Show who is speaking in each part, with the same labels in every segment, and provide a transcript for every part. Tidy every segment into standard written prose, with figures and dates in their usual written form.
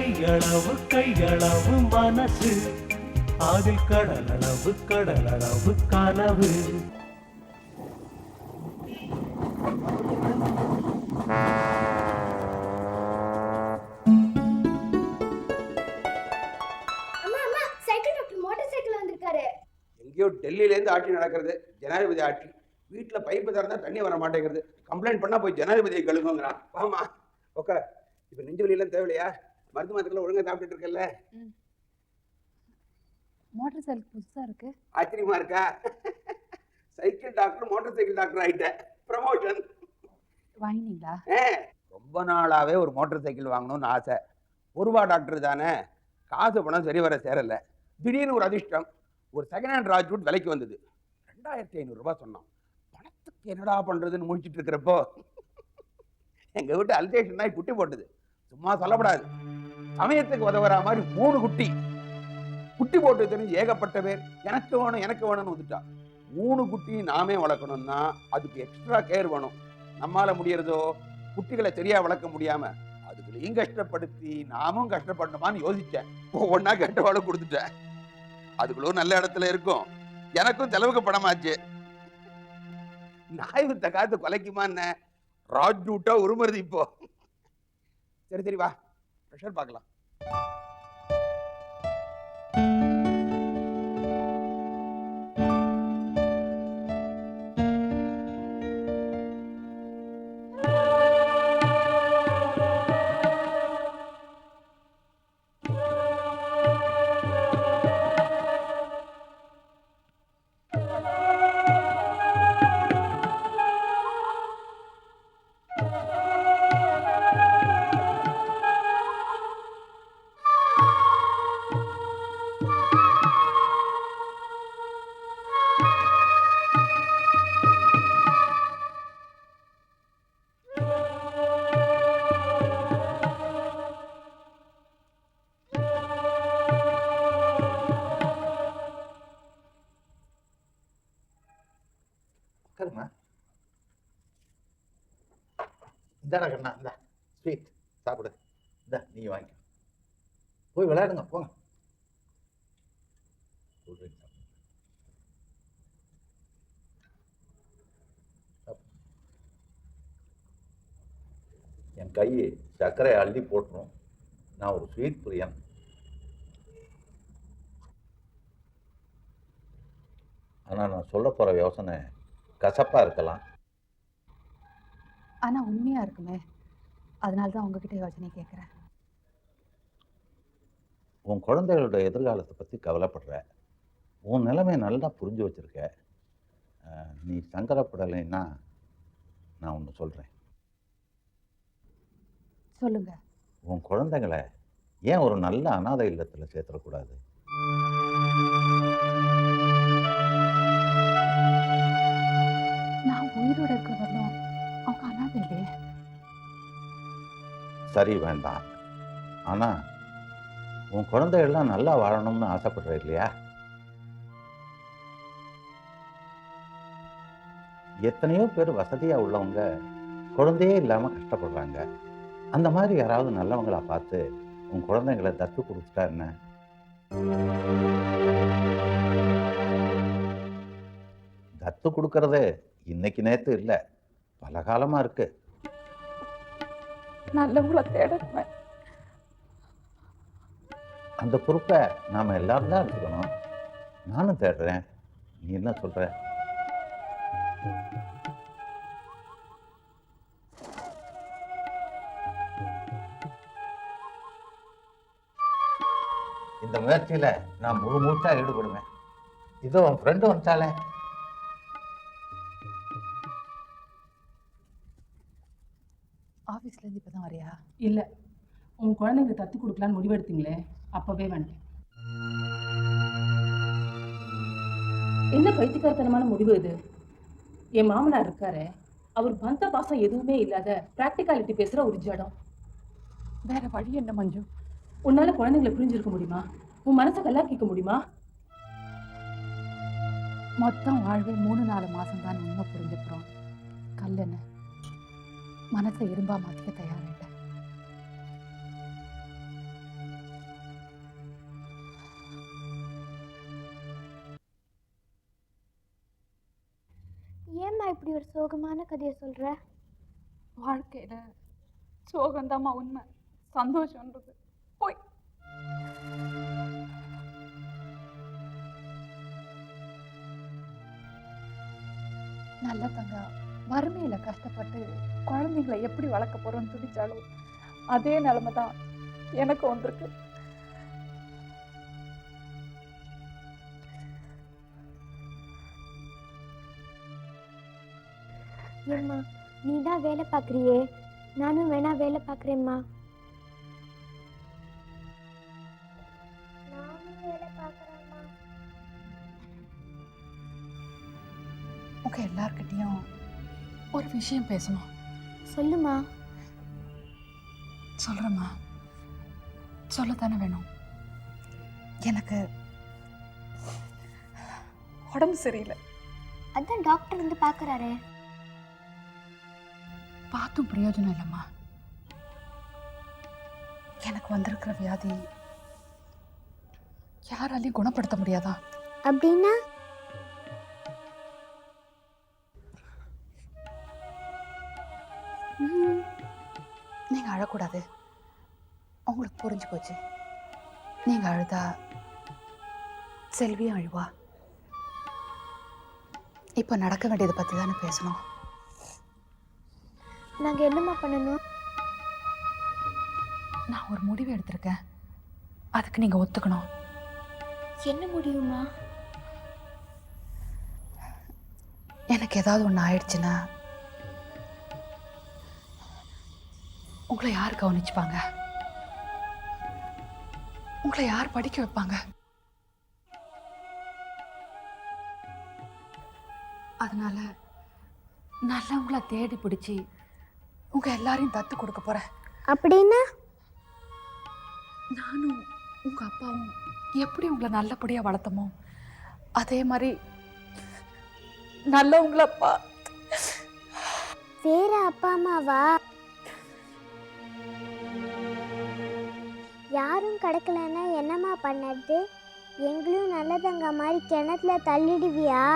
Speaker 1: கையளவு மனசு, அதில் கடலளவு கனவு.
Speaker 2: எங்கேயோ டெல்லியிலேருந்து ஆட்சி நடக்கிறது, ஜனாதிபதி ஆட்சி. வீட்டில் பைப்பு திறந்தா தண்ணி வர மாட்டேங்கிறது. கம்ப்ளைண்ட் பண்ணால் போய் ஜனாதிபதியை கழுகுங்கிறான். ஆமா ஓகே. இப்போ நெஞ்சு வலியெல்லாம் தேவையில்லையா? மருந்து மாத்திரை ஒழுங்காக சாப்பிட்டுட்டு இருக்கல?
Speaker 3: மோட்டார் சைக்கிள் புதுசாக இருக்கு.
Speaker 2: ஆச்சரியமா இருக்கா? Cycle doctor motor cycle doctor ஆகிட்டேன். ப்ரமோஷன்
Speaker 3: வாங்கினீங்களா?
Speaker 2: ரொம்ப நாளாகவே ஒரு மோட்டார் சைக்கிள் வாங்கணும்னு ஆசை. ஒருவா டாக்டர் தானே, காசு பணம் சரி வர சேரலை. திடீர்னு ஒரு அதிர்ஷ்டம், ஒரு செகண்ட் ஹேண்ட் ராஜ்வுட் விலைக்கு வந்தது. 2500 ரூபாய் சொன்னோம். பணத்துக்கு என்னடா பண்ணுறதுன்னு முடிச்சுட்டு இருக்கிறப்போ எங்கள் வீட்டு அல்டேஷன் நாய் குட்டி போட்டது. சும்மா சொல்லப்படாது, சமயத்துக்கு உதவுற மாதிரி 3 குட்டி போட்டு தெரிஞ்சு ஏகப்பட்ட பேர் எனக்கு வேணும்னு வந்துட்டா. 3 குட்டி நாமே வளர்க்கணும்னா அதுக்கு எக்ஸ்ட்ரா கேர் வேணும். நம்மால முடியறதோ? குட்டிகளை சரியா வளர்க்க முடியாம அதுக்குள்ளேயும் கஷ்டப்படுத்தி நாமும் கஷ்டப்படணுமான்னு யோசிச்சேன். ஒவ்வொன்னா கெட்டவாளும் கொடுத்துட்டேன். அதுக்குள்ள நல்ல இடத்துல இருக்கும், எனக்கும் செலவுக்கு பணமாச்சு. நாய் வித்த காத்து கொலைக்குமா என்ன? ராஜ்வுட்டா உருமருது இப்போ. சரி வா, ப்ரெஷர் பார்க்கலாம்.
Speaker 4: இந்தாடா கண்ணா, இந்த ஸ்வீட் சாப்பிடு. இந்த நீங்க வாங்கி போய் விளையாடுங்க, போங்க. என் கை சர்க்கரை அள்ளி போட்டுரும். நான் ஒரு ஸ்வீட் பிரியன். ஆனால் நான் சொல்ல போகிற யோசனை கசப்பாக இருக்கலாம்,
Speaker 3: ஆனால் உண்மையாக இருக்குமே. அதனால தான் உங்ககிட்ட யோசனை கேட்குறேன்.
Speaker 4: உன் குழந்தைகளோட எதிர்காலத்தை பற்றி கவலைப்படுற, உன் நிலைமை நல்லா புரிஞ்சு வச்சுருக்க. நீ சங்கடப்படலைன்னா நான் ஒன்று சொல்கிறேன்.
Speaker 3: சொல்லுங்க.
Speaker 4: உன் குழந்தைங்களை ஏன் ஒரு நல்ல அனாதை இல்லத்தில் சேர்த்துடக்கூடாது?
Speaker 3: நான் உயிரோட இருக்க வரணும், அவங்க அனாதை இல்லையே.
Speaker 4: சரி, வேண்டாம். ஆனால் உன் குழந்தைகள்லாம் நல்லா வாழணும்னு ஆசைப்படுற இல்லையா? எத்தனையோ பேர் வசதியாக உள்ளவங்க குழந்தையே இல்லாமல் கஷ்டப்படுறாங்க. அந்த மாதிரி யாராவது நல்லவங்களா பார்த்து உன் குழந்தைங்களை தத்து கொடுத்துட்டா என்ன? தத்து கொடுக்கறது இன்னைக்கு நேற்று இல்லை, பல காலமாக இருக்கு.
Speaker 3: நல்லவங்களை தேடுறேன்.
Speaker 4: அந்த பொறுப்பை நாம் எல்லாரும் தான் எடுத்துக்கணும். நானும் தேடுறேன். நீ என்ன சொல்ற? இந்த முயற்சியில் நான் முழு மூச்சாக ஈடுபடுவேன். இதோ உன் ஃப்ரெண்டு வந்துட்டாலே.
Speaker 3: ஆஃபீஸ்லேருந்து இப்போ தான் வரையா?
Speaker 5: இல்லை, உங்கள் குழந்தைங்க தத்து கொடுக்கலான்னு முடிவெடுத்தீங்களே, அப்போவே வந்துட்டேன். என்ன பைத்தியக்காரத்தனமான முடிவு இது? என் மாமனார் இருக்காரு, அவர் பந்த பாசம் எதுவுமே இல்லாத ப்ராக்டிகாலிட்டி பேசுகிற ஒரு ஜடம்.
Speaker 3: வேற வழி என்ன மஞ்சு?
Speaker 5: உன்னால குழந்தைங்களை புரிஞ்சிருக்க முடியுமா? உன் மனசை கல்லாக்கிக்க முடியுமா?
Speaker 3: மொத்தம் வாழ்வே 3-4 மாசம் தான் உண்மை புரிஞ்சுக்கிறோம். கல்லென்ன மனசை இரும்பா மாத்திக்க தயாரில்லை.
Speaker 6: ஏம்மா இப்படி ஒரு சோகமான கதையை சொல்ற?
Speaker 3: வாழ்க்கையில சோகந்தாம்மா உண்மை, சந்தோஷம்ன்றது போய். நல்ல தங்க வறுமையில கஷ்டப்பட்டு குழந்தைங்களை எப்படி வளர்க்க போறோம்னு துடிச்சாலும் அதே நிலைமை தான் எனக்கு வந்திருக்கு.
Speaker 6: ஏம்மா நீ தான் வேலை பார்க்குறியே, நானும் வேணா வேலை பார்க்குறேம்மா.
Speaker 3: உங்க எல்லார்கிட்டையும் ஒரு விஷயம் பேசணும்.
Speaker 6: சொல்லுமா.
Speaker 3: சொல்றேம்மா, சொல்லத்தானே வேணும். எனக்கு உடம்பு சரியில்லை.
Speaker 6: அதான் டாக்டர் வந்து பார்க்குறாரே.
Speaker 3: பார்த்தும் பிரயோஜனம் இல்லைம்மா. எனக்கு வந்திருக்கிற வியாதி யாராலையும் குணப்படுத்த முடியாதா?
Speaker 6: அப்படின்னா?
Speaker 3: நீங்க அழக்கூடாது, உங்களுக்கு புரிஞ்சு போச்சு. நீங்க அழுதா செல்வியும் அழுவா. இப்ப நடக்க வேண்டியதை பத்தி தானே பேசணும்.
Speaker 6: நாங்கள் என்னம்மா பண்ணணும்?
Speaker 3: நான் ஒரு முடிவு எடுத்திருக்கேன், அதுக்கு நீங்க ஒத்துக்கணும்.
Speaker 6: என்ன முடியுமா?
Speaker 3: எனக்கு ஏதாவது ஒன்று ஆயிடுச்சுன்னா உங்களை யார் கவனிச்சுப்பாங்க? உங்களை யார் படிக்க வைப்பாங்க? அதனால நல்லவங்கள தேடி பிடிச்சி உங்க எல்லாரையும் தத்து கொடுக்க போறேன்.
Speaker 6: அப்படின்னா?
Speaker 3: நானும் உங்க அப்பாவும் எப்படி உங்களை நல்லபடியா வளர்த்தமோ அதே மாதிரி நல்லவங்கள அப்பா.
Speaker 6: வேற அப்பா அம்மாவா? யாரும் கிடைக்கலன்னா என்னம்மா பண்ணது? எங்களையும் நல்லதங்க மாதிரி கிணத்துல தள்ளிடுவியா?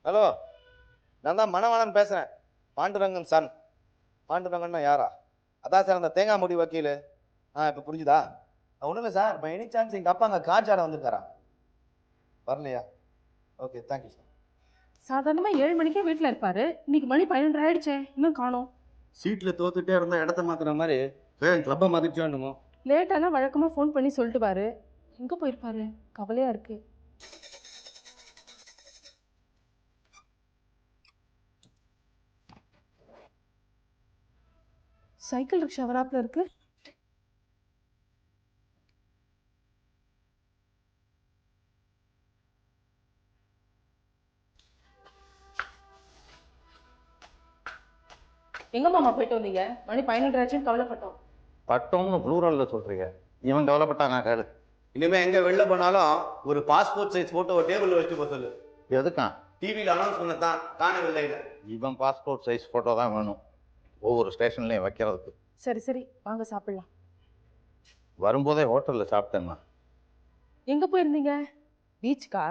Speaker 7: ஹலோ, நான் தான் மணவாளன் பேசுகிறேன். பாண்டுரங்கன் சன். பாண்டுரங்கன்னா யாரா? அதான் சார் அந்த தேங்காய் முடி வக்கீல். இப்போ புரிஞ்சுதா? ஒன்றும் இல்லை சார், இப்போ எனி சான்ஸ் எங்கள் அப்பா அங்கே கார்டு ஆட வந்திருக்காரா? வரலையா? Okay, thank you sir.
Speaker 5: சாதாரணமாக 7 மணிக்கே வீட்டில் இருப்பார். இன்னைக்கு மணி 11 ஆயிடுச்சே, இன்னும் காணோம்.
Speaker 7: சீட்டில் தோத்துட்டே இருந்தால் இடத்த மாற்றுற மாதிரி கிளப்பை மாற்றிச்சோன்னுமோ.
Speaker 5: லேட்டானா வழக்கமாக ஃபோன் பண்ணி சொல்லிட்டு பாரு. எங்கே போயிருப்பாரு? கவலையாக இருக்குது. சைக்கிள் ரிக்ஷா வராப்புல இருக்கு. எங்க மாமா போயிட்டு வந்தீங்க? மணி 11 ஆச்சுன்னு கவலைப்பட்டோம்.
Speaker 4: பட்டம்னு ப்ளூரலில் சொல்கிறீங்க, இவன் கவலைப்பட்டானா கேளு.
Speaker 7: இனிமேல் எங்கே வெளில போனாலும் ஒரு பாஸ்போர்ட் சைஸ் ஃபோட்டோ டேபிளில் வச்சுட்டு போக சொல்லு.
Speaker 4: எதுக்கான்?
Speaker 7: டிவியில் அனௌன்ஸ் பண்ண தான் காணவில்லை.
Speaker 4: இவன் பாஸ்போர்ட் சைஸ் ஃபோட்டோ தான் வேணும் ஒவ்வொரு ஸ்டேஷன்லையும் வைக்கிறதுக்கு.
Speaker 5: சரி சரி, வாங்க சாப்பிடலாம்.
Speaker 4: வரும்போதே ஹோட்டலில் சாப்பிட்டேம்மா.
Speaker 5: எங்க போயிருந்தீங்க? பீச்சுக்கா?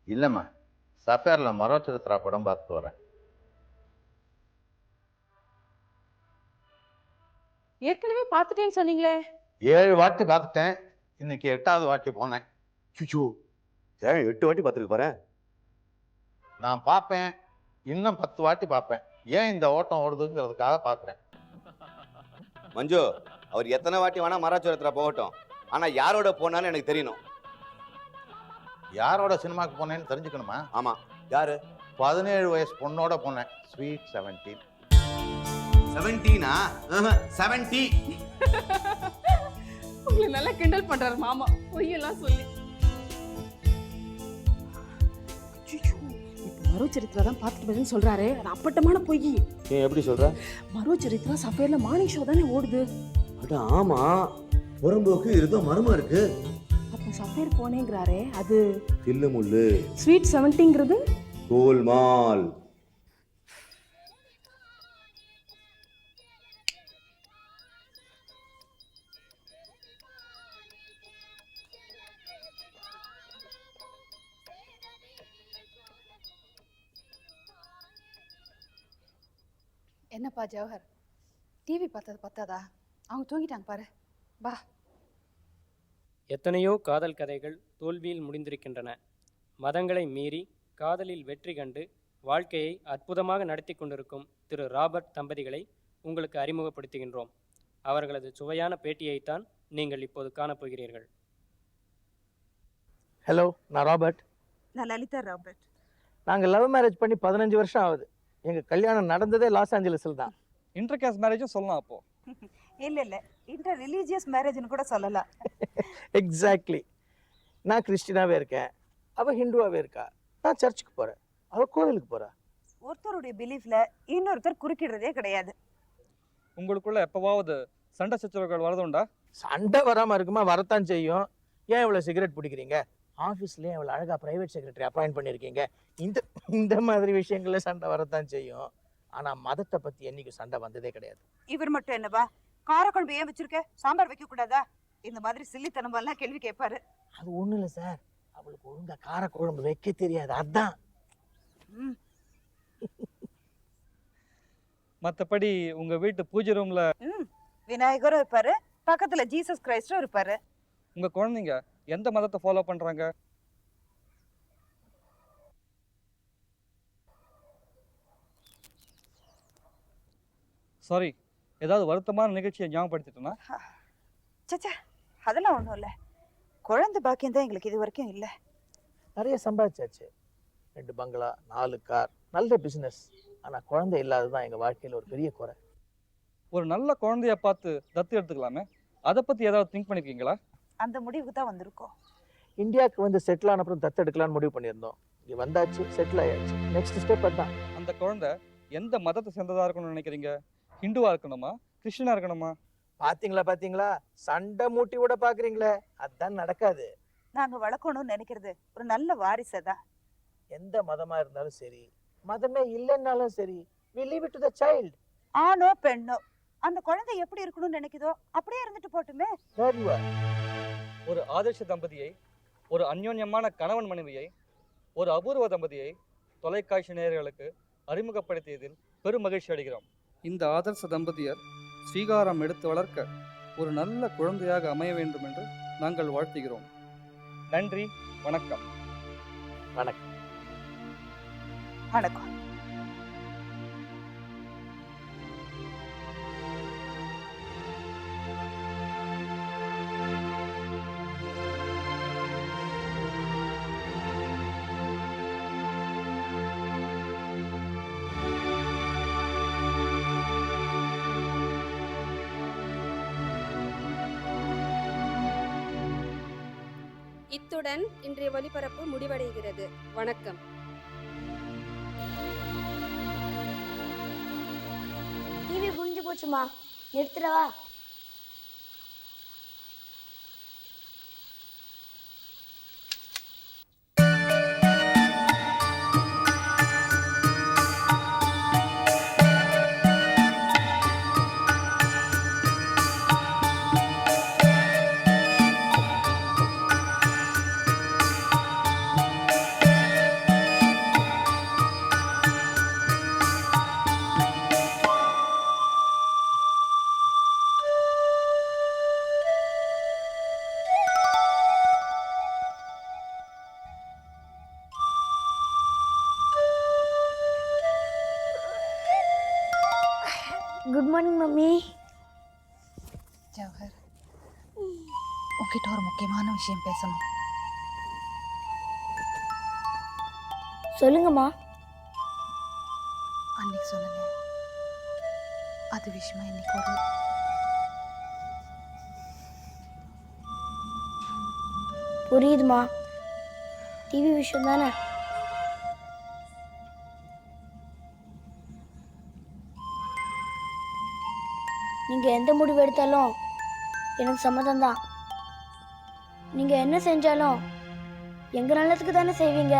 Speaker 4: இல்லைம்மா, சஃபேரில் மரோச்சரித்ரா படம் பார்த்துட்டு வரேன்.
Speaker 5: ஏற்கனவே பார்த்துட்டேன்னு சொன்னீங்களே.
Speaker 4: 7 வாட்டி பார்த்துட்டேன், இன்னைக்கு 8வது வாட்டி போனேன்.
Speaker 7: சுச்சு, ஏன் 8 வாட்டி பார்த்துட்டு போகிறேன்?
Speaker 4: நான் பார்ப்பேன், இன்னும் 10 வாட்டி பார்ப்பேன். ஏன் இந்த ஓட்டம் ஓடுதுங்கிறதுக்காக பார்க்குறேன்.
Speaker 7: மஞ்சு, அவர் எத்தனை வாட்டி வேணா மராச்சோரத்தில் போகட்டும், ஆனால் யாரோட போனாலும் எனக்கு தெரியணும்.
Speaker 4: யாரோட சினிமாவுக்கு போனேன்னு தெரிஞ்சுக்கணுமா?
Speaker 7: ஆமாம், யாரு?
Speaker 4: 17 வயசு பொண்ணோட போனேன். ஸ்வீட் 17.
Speaker 7: 17ஆ? 70.
Speaker 5: உங்களை நல்லா கிண்டல் பண்றாரு மாமா, பொய்யெல்லாம் சொல்லி. இப்போ மரோச்சரித்ரா தான் பார்த்துட்டு வரேன்னு சொல்றாரு, அது அப்பட்டமான பொய்.
Speaker 7: ஏன் எப்படி சொல்ற?
Speaker 5: மரோச்சரித்ரா சஃபேர்ல மார்னிங் ஷோ தானே ஓடுது.
Speaker 7: அட ஆமா, புறம்போக்கு இதுதான் மர்மம் இருக்கு.
Speaker 5: அப்ப சஃபேர் போனேங்கிறாரே, அது
Speaker 7: தில்லு முள்ளு
Speaker 5: ஸ்வீட் 70ங்கிறது
Speaker 7: கோல்மால்.
Speaker 3: என்னப்பா ஜவஹர், டிவி பார்த்தது பத்தாதா? அவங்க தூங்கிட்டாங்க பாரு. வா.
Speaker 8: எத்தனையோ காதல் கதைகள் தோல்வியில் முடிந்திருக்கின்றன. மதங்களை மீறி காதலில் வெற்றி கண்டு வாழ்க்கையை அற்புதமாக நடத்தி கொண்டிருக்கும் திரு ராபர்ட் தம்பதிகளை உங்களுக்கு அறிமுகப்படுத்துகின்றோம். அவர்களது சுவையான பேட்டியைத்தான் நீங்கள் இப்போது காணப்போகிறீர்கள்.
Speaker 9: ஹலோ, நான் ராபர்ட்.
Speaker 10: நான் லலிதா ராபர்ட்.
Speaker 9: நாங்கள் லவ் மேரேஜ் பண்ணி 15 வருஷம் ஆகுது. எங்கள் கல்யாணம் நடந்ததே லாஸ் ஏஞ்சலஸில் தான்.
Speaker 11: இன்டர் காஸ்ட் மேரேஜும் சொல்லலாம். அப்போ
Speaker 10: இல்ல இன்டர் ரிலீஜியஸ் மேரேஜ்னு கூட சொல்லலாம்.
Speaker 9: எக்ஸாக்ட்லி. நான் கிறிஸ்டினாவே இருக்கேன், அவள் ஹிந்துவாகவே இருக்கா. நான் சர்ச்சுக்கு போகிறேன், அவள் கோவிலுக்கு போகிறா.
Speaker 10: ஒருத்தருடைய பிலீஃப்ல இன்னொருத்தர் குறுக்கிடுறதே கிடையாது.
Speaker 11: உங்களுக்குள்ள எப்பவாவது சண்டை சச்சரவுகள் வரதுண்டா?
Speaker 9: சண்டை வராமல் இருக்குமா? வரத்தான் செய்யும். ஏன் இவ்வளோ சிகரெட் பிடிக்கிறீங்க? ஆஃபீஸ்லேயே இவ்வளோ அழகாக ப்ரைவேட் செக்ரட்டரி அப்பாயிண்ட் பண்ணியிருக்கீங்க. இந்த மாதிரி விஷயங்கள்ல சண்டை வரத்தான் செய்யும். ஆனால் மதத்தை பற்றி என்றைக்கும் சண்டை வந்ததே கிடையாது.
Speaker 10: இவர் மட்டும் என்னவா, காரக்குழம்பு ஏன் வச்சிருக்க, சாம்பார் வைக்க கூடாதா, இந்த மாதிரி சில்லித்தனம் எல்லாம் கேள்வி கேட்பாரு.
Speaker 9: அது ஒன்றும் இல்லை சார், அவளுக்கு ஒழுங்கா காரக்குழம்பு வைக்க தெரியாது, அதான்.
Speaker 11: மற்றபடி உங்க வீட்டு பூஜை ரூம்ல
Speaker 10: விநாயகரும் இருப்பாரு, பக்கத்துல ஜீசஸ் கிரைஸ்டும் இருப்பாரு.
Speaker 11: உங்க குழந்தைங்க எந்த மதத்தை ஃபாலோ பண்றாங்க? சாரி, ஏதாவது வருத்தமான நிகழ்ச்சியை ஞாபகப்படுத்திட்டோன்னா?
Speaker 10: சச்சா, அதெல்லாம் ஒன்றும் இல்லை. குழந்தை பாக்கியம் தான் எங்களுக்கு இது வரைக்கும் இல்லை.
Speaker 9: நிறைய சம்பாதிச்சாச்சு, 2 பங்களா, 4 கார், நல்ல பிஸ்னஸ். ஆனால் குழந்தை இல்லாததான் எங்கள் வாழ்க்கையில் ஒரு பெரிய குறை.
Speaker 11: ஒரு நல்ல குழந்தைய பார்த்து தத்து எடுத்துக்கலாமே, அதை பற்றி ஏதாவது திங்க் பண்ணியிருக்கீங்களா?
Speaker 10: அந்த முடிவுக்கு தான் வந்திருக்கோம்.
Speaker 9: இந்தியாவுக்கு வந்து செட்டில் ஆன அப்புறம் தத்து எடுக்கலான்னு முடிவு பண்ணியிருந்தோம். இங்கே வந்தாச்சு, செட்டில் ஆயாச்சு. நெக்ஸ்ட் ஸ்டெப் அதுதான்.
Speaker 11: அந்த குழந்தை எந்த மதத்தை சேர்ந்ததாக இருக்கணும்னு நினைக்கிறீங்க? ஹிந்துவா இருக்கணுமா, கிறிஸ்டினா இருக்கணுமா?
Speaker 9: பார்த்தீங்களா, சண்டை மூட்டி விட பார்க்குறீங்களே, அதுதான் நடக்காது.
Speaker 10: நாங்கள் வளர்க்கணும்னு நினைக்கிறது ஒரு நல்ல வாரிசை தான்.
Speaker 9: எந்த மதமாக இருந்தாலும் சரி, மதமே இல்லைன்னாலும் சரி, we leave it to the child.
Speaker 10: ஆணோ பெண்ணோ அந்த குழந்தை எப்படி இருக்கணும்னு நினைக்குதோ அப்படியே இருந்துட்டு போட்டுமே.
Speaker 11: ஒரு ஆதர்ஷ தம்பதியை, ஒரு அந்யோன்யமான கணவன் மனைவியை, ஒரு அபூர்வ தம்பதியை தொலைக்காட்சி நேயர்களுக்கு அறிமுகப்படுத்தியதில் பெரும் மகிழ்ச்சி அடைகிறோம். இந்த ஆதர்ஷ தம்பதியர் ஸ்ரீகாரம் எடுத்து வளர்க்க ஒரு நல்ல குழந்தையாக அமைய வேண்டும் என்று நாங்கள் வாழ்த்துகிறோம். நன்றி, வணக்கம்.
Speaker 9: வணக்கம்.
Speaker 10: வணக்கம்.
Speaker 12: இத்துடன் இன்றைய ஒளிபரப்பு முடிவடைகிறது. வணக்கம்.
Speaker 6: டிவி புரிஞ்சு போச்சுமா, நிறுத்துறவா? Good morning mummy.
Speaker 3: ஜவஹர், உங்ககிட்ட ஒரு முக்கியமான விஷயம் பேசணும்.
Speaker 6: சொல்லுங்கம்மா.
Speaker 3: அன்னைக்கு சொன்னேன், அது விஷயமா இன்னைக்கு ஒரு
Speaker 6: புரியுதுமா, டிவி விஷயம் தானே. நீங்கள் எந்த முடிவு எடுத்தாலும் எனக்கு சம்மதம் தான். நீங்கள் என்ன செஞ்சாலும் எங்கள் நல்லதுக்கு தானே செய்வீங்க.